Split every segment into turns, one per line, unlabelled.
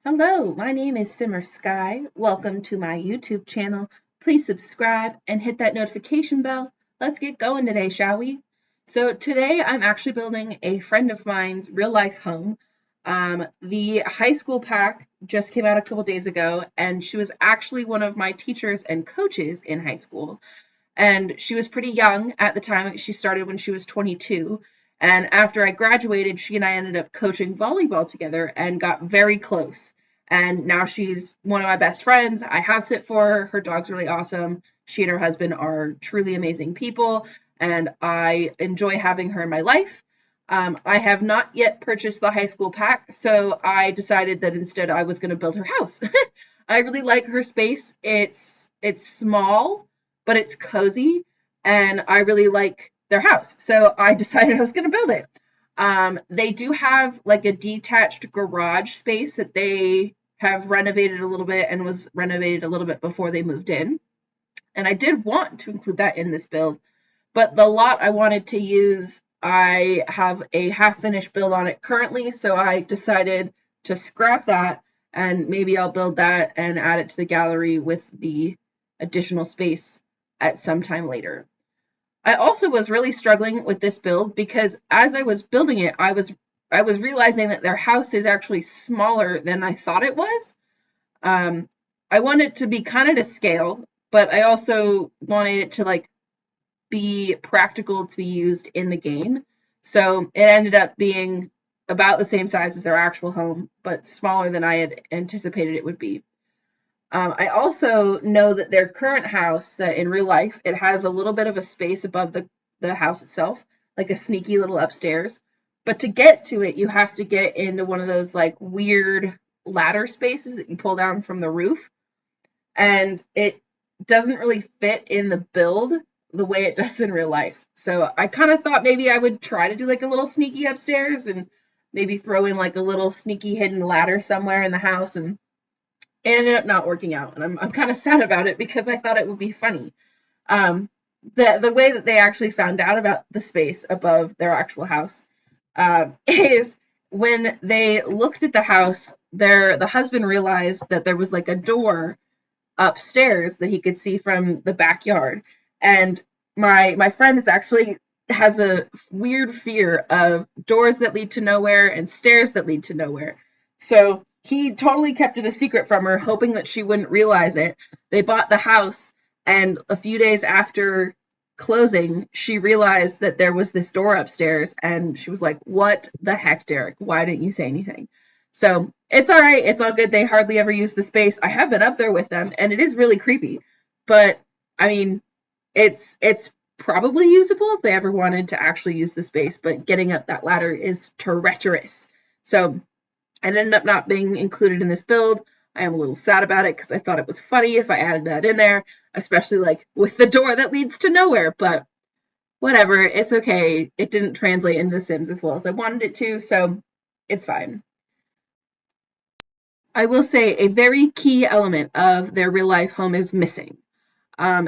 Hello, my name is Simmer Sky. Welcome to my YouTube channel. Please subscribe and hit that notification bell. Let's get going today, shall we? So today I'm actually building a friend of mine's real life home. The high school pack just came out a couple days ago, and she was actually one of my teachers and coaches in high school. And she was pretty young at the time. She started when she was 22. And after I graduated, she and I ended up coaching volleyball together and got very close. And now she's one of my best friends. I house sit for her. Her dog's really awesome. She and her husband are truly amazing people, and I enjoy having her in my life. I have not yet purchased the high school pack, so I decided that instead I was going to build her house. I really like her space. It's small, but it's cozy, and I really like their house. So I decided I was going to build it. They do have like a detached garage space that they have renovated a little bit and was renovated a little bit before they moved in. And I did want to include that in this build, but the lot I wanted to use, I have a half finished build on it currently, so I decided to scrap that and maybe I'll build that and add it to the gallery with the additional space at some time later. I also was really struggling with this build because as I was building it, I was realizing that their house is actually smaller than I thought it was. Um, I want it to be kind of to scale, but I also wanted it to like be practical to be used in the game. So it ended up being about the same size as their actual home, but smaller than I had anticipated it would be. I also know that their current house, that in real life, it has a little bit of a space above the house itself, like a sneaky little upstairs. But to get to it, you have to get into one of those like weird ladder spaces that you pull down from the roof. And it doesn't really fit in the build the way it does in real life. So I kind of thought maybe I would try to do like a little sneaky upstairs and maybe throw in like a little sneaky hidden ladder somewhere in the house, and it ended up not working out, and I'm kind of sad about it because I thought it would be funny. Um, the way that they actually found out about the space above their actual house is when they looked at the house. The husband realized that there was like a door upstairs that he could see from the backyard, and my friend is actually has a weird fear of doors that lead to nowhere and stairs that lead to nowhere. So he totally kept it a secret from her, hoping that she wouldn't realize it. They bought the house, and a few days after closing, she realized that there was this door upstairs, and she was like, "What the heck, Derek? Why didn't you say anything?" So it's all right. It's all good. They hardly ever use the space. I have been up there with them, and it is really creepy. But I mean, it's probably usable if they ever wanted to actually use the space. But getting up that ladder is treacherous. So it ended up not being included in this build. I am a little sad about it because I thought it was funny if I added that in there, especially like with the door that leads to nowhere. But whatever, it's okay. It didn't translate into The Sims as well as I wanted it to, so it's fine. I will say a very key element of their real life home is missing.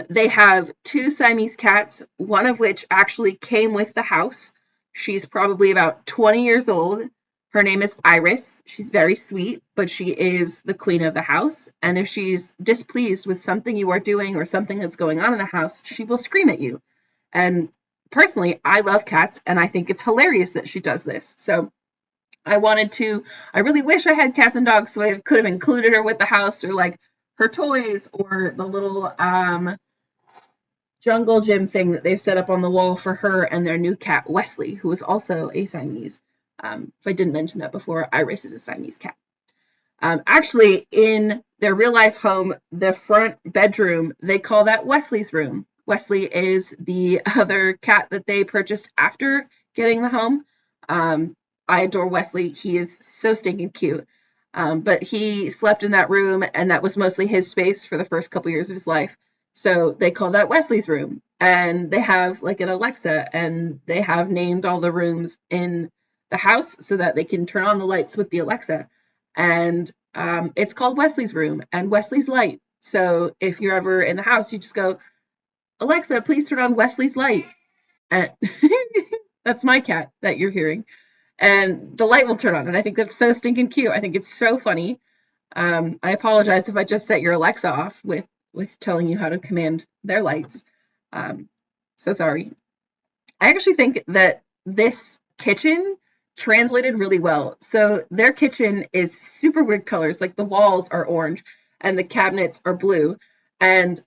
They have two Siamese cats, one of which actually came with the house. She's probably about 20 years old. Her name is Iris. She's very sweet, but she is the queen of the house. And if she's displeased with something you are doing or something that's going on in the house, she will scream at you. And personally, I love cats, and I think it's hilarious that she does this. So I wanted to, I really wish I had cats and dogs so I could have included her with the house, or like her toys, or the little jungle gym thing that they've set up on the wall for her and their new cat, Wesley, who is also a Siamese. If I didn't mention that before, Iris is a Siamese cat. Actually, in their real life home, the front bedroom, they call that Wesley's room. Wesley is the other cat that they purchased after getting the home. I adore Wesley. He is so stinking cute. But he slept in that room, and that was mostly his space for the first couple years of his life. So they call that Wesley's room. And they have like an Alexa, and they have named all the rooms in the house so that they can turn on the lights with the Alexa. And it's called Wesley's room and Wesley's light. So if you're ever in the house, you just go, Alexa, please turn on Wesley's light. And that's my cat that you're hearing, and the light will turn on. And I think that's so stinking cute. I think it's so funny. I apologize if I just set your Alexa off with telling you how to command their lights. Um, so sorry. I actually think that this kitchen translated really well. So their kitchen is super weird colors, like the walls are orange and the cabinets are blue. And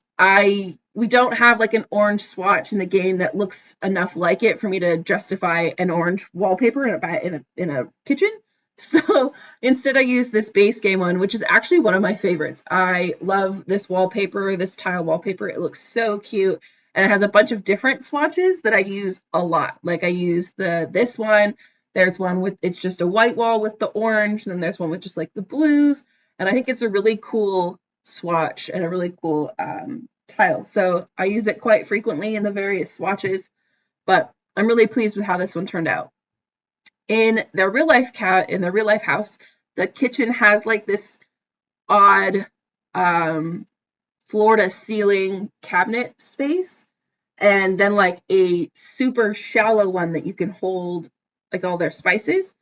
we don't have like an orange swatch in the game that looks enough like it for me to justify an orange wallpaper in a kitchen. So instead I use this base game one, which is actually one of my favorites. I love this wallpaper, this tile wallpaper. It looks so cute and it has a bunch of different swatches that I use a lot. Like I use this one. There's one with it's just a white wall with the orange, and then there's one with just like the blues. And I think it's a really cool swatch and a really cool tile. So I use it quite frequently in the various swatches, but I'm really pleased with how this one turned out. In the real life house, the kitchen has like this odd floor to ceiling cabinet space and then like a super shallow one that you can hold like all their spices.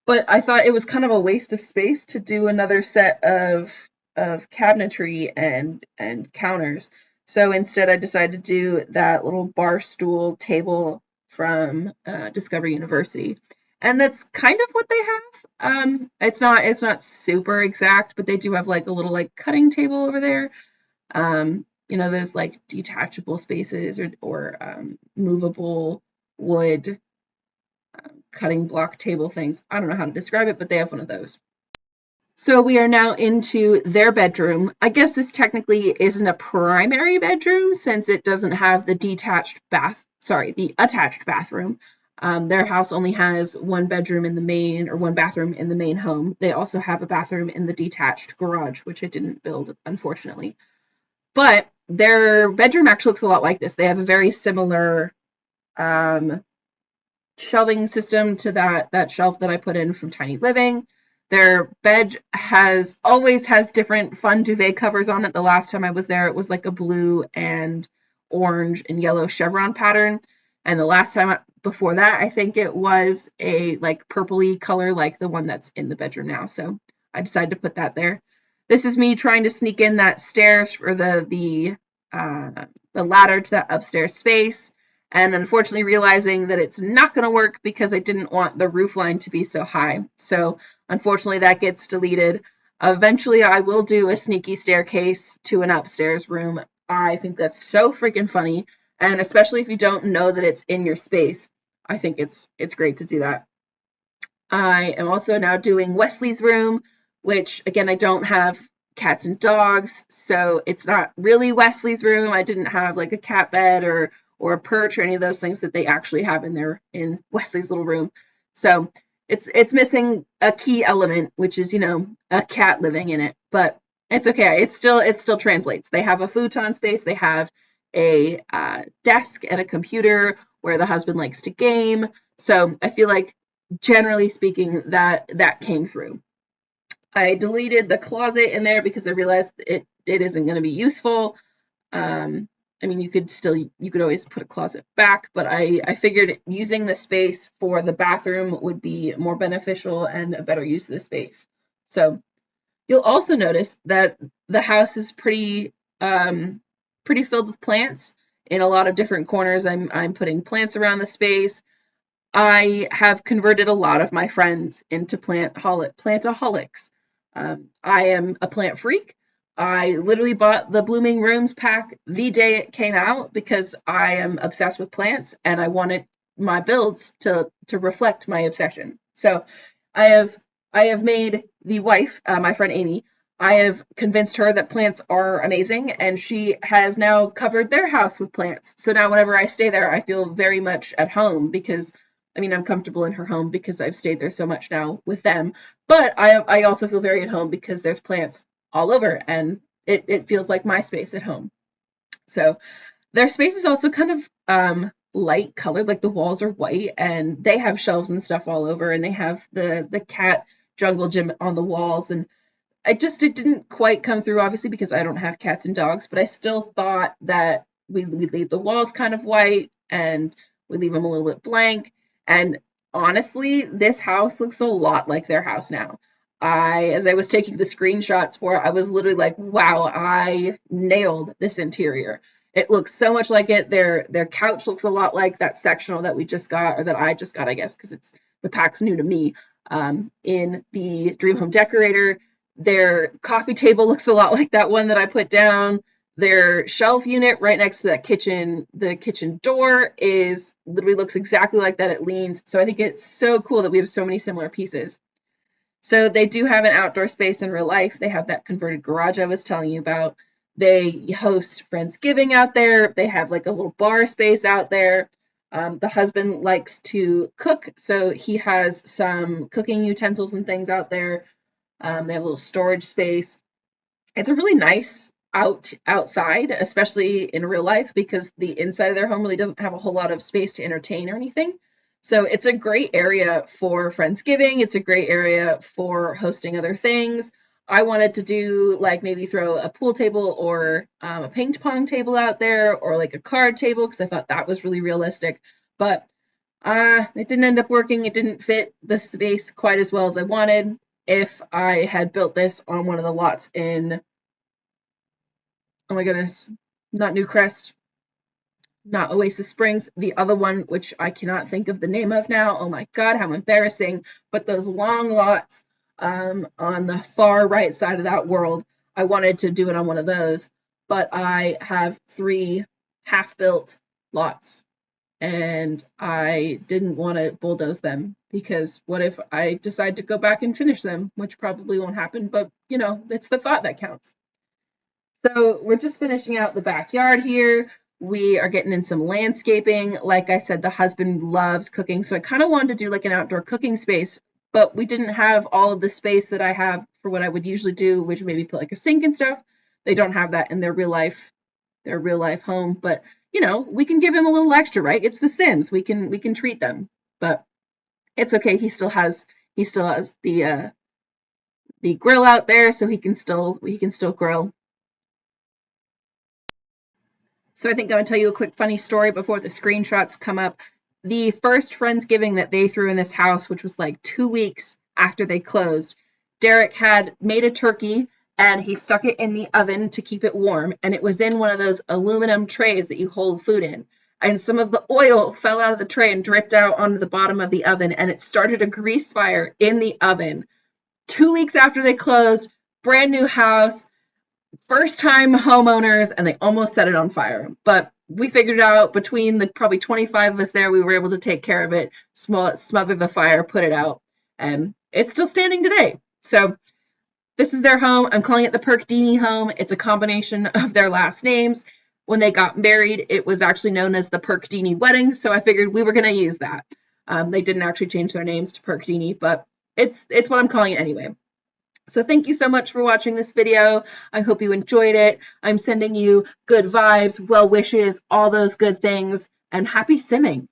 But I thought it was kind of a waste of space to do another set of cabinetry and counters. So instead, I decided to do that little bar stool table from Discovery University, and that's kind of what they have. It's not super exact, but they do have like a little like cutting table over there. Those like detachable spaces or movable wood cutting block table things. I don't know how to describe it, but they have one of those. So we are now into their bedroom. I guess this technically isn't a primary bedroom since it doesn't have the the attached bathroom. Their house only has one bedroom in the main or one bathroom in the main home. They also have a bathroom in the detached garage, which I didn't build, unfortunately. But their bedroom actually looks a lot like this. They have a very similar um, shelving system to that shelf that I put in from Tiny Living. Their bed always has different fun duvet covers on it. The last time I was there, it was like a blue and orange and yellow chevron pattern. And the last time before that, I think it was a like purpley color like the one that's in the bedroom now. So I decided to put that there. This is me trying to sneak in that stairs for the ladder to that upstairs space, and unfortunately realizing that it's not going to work because I didn't want the roof line to be so high. So unfortunately that gets deleted. Eventually I will do a sneaky staircase to an upstairs room. I think that's so freaking funny, and especially if you don't know that it's in your space, I think it's great to do that. I am also now doing Wesley's room, which again, I don't have cats and dogs, so it's not really Wesley's room. I didn't have like a cat bed or a perch or any of those things that they actually have in Wesley's little room. So it's missing a key element, which is, a cat living in it. But it's okay. It still translates. They have a futon space, they have a desk and a computer where the husband likes to game. So I feel like generally speaking, that came through. I deleted the closet in there because I realized it isn't going to be useful. I mean, you could always put a closet back, but I figured using the space for the bathroom would be more beneficial and a better use of the space. So you'll also notice that the house is pretty filled with plants in a lot of different corners. I'm putting plants around the space. I have converted a lot of my friends into plantaholics. I am a plant freak. I literally bought the Blooming Rooms pack the day it came out because I am obsessed with plants and I wanted my builds to reflect my obsession. So I have I have made the wife, my friend Amy, I have convinced her that plants are amazing, and she has now covered their house with plants. So now whenever I stay there, I feel very much at home because I mean, I'm comfortable in her home because I've stayed there so much now with them. But I also feel very at home because there's plants all over and it feels like my space at home. So their space is also kind of light colored, like the walls are white and they have shelves and stuff all over and they have the cat jungle gym on the walls. And it didn't quite come through obviously because I don't have cats and dogs, but I still thought that we'd leave the walls kind of white and we leave them a little bit blank. And honestly, this house looks a lot like their house now. as I was taking the screenshots for it, I was literally like, wow, I nailed this interior. It looks so much like it. Their couch looks a lot like that sectional that we just got, or that I just got, I guess, because it's the pack's new to me. In the Dream Home Decorator, their coffee table looks a lot like that one that I put down. Their shelf unit right next to that kitchen, the kitchen door is literally looks exactly like that. It leans. So I think it's so cool that we have so many similar pieces. So they do have an outdoor space in real life. They have that converted garage I was telling you about. They host Friendsgiving out there. They have like a little bar space out there. The husband likes to cook, so he has some cooking utensils and things out there. They have a little storage space. It's a really nice outside, especially in real life, because the inside of their home really doesn't have a whole lot of space to entertain or anything. So it's a great area for Friendsgiving. It's a great area for hosting other things. I wanted to do like maybe throw a pool table or a ping pong table out there, or like a card table, because I thought that was really realistic. But it didn't end up working. It didn't fit the space quite as well as I wanted. If I had built this on one of the lots in, oh my goodness, not Newcrest, not Oasis Springs, the other one, which I cannot think of the name of now. Oh my God, how embarrassing. But those long lots on the far right side of that world, I wanted to do it on one of those. But I have 3 half-built lots, and I didn't want to bulldoze them, because what if I decide to go back and finish them, which probably won't happen, but you know, it's the thought that counts. So we're just finishing out the backyard here. We are getting in some landscaping. Like I said, the husband loves cooking, so I kind of wanted to do like an outdoor cooking space, but we didn't have all of the space that I have for what I would usually do, which maybe put like a sink and stuff. They don't have that in their real life home, but you know, we can give him a little extra, right? It's the Sims. We can treat them. But it's okay. He still has the grill out there, so he can still grill. So I think I'm going to tell you a quick funny story before the screenshots come up. The first Friendsgiving that they threw in this house, which was like 2 weeks after they closed, Derek had made a turkey and he stuck it in the oven to keep it warm. And it was in one of those aluminum trays that you hold food in. And some of the oil fell out of the tray and dripped out onto the bottom of the oven. And it started a grease fire in the oven. 2 weeks after they closed, brand new house, first time homeowners, and they almost set it on fire. But we figured out, between the probably 25 of us there, we were able to take care of it, smother the fire, put it out, and it's still standing today. So this is their home. I'm calling it the Perkdini home. It's a combination of their last names. When they got married, it was actually known as the Perkdini wedding, so I figured we were going to use that. They didn't actually change their names to Perkdini, but it's what I'm calling it anyway. So thank you so much for watching this video. I hope you enjoyed it. I'm sending you good vibes, well wishes, all those good things, and happy simming.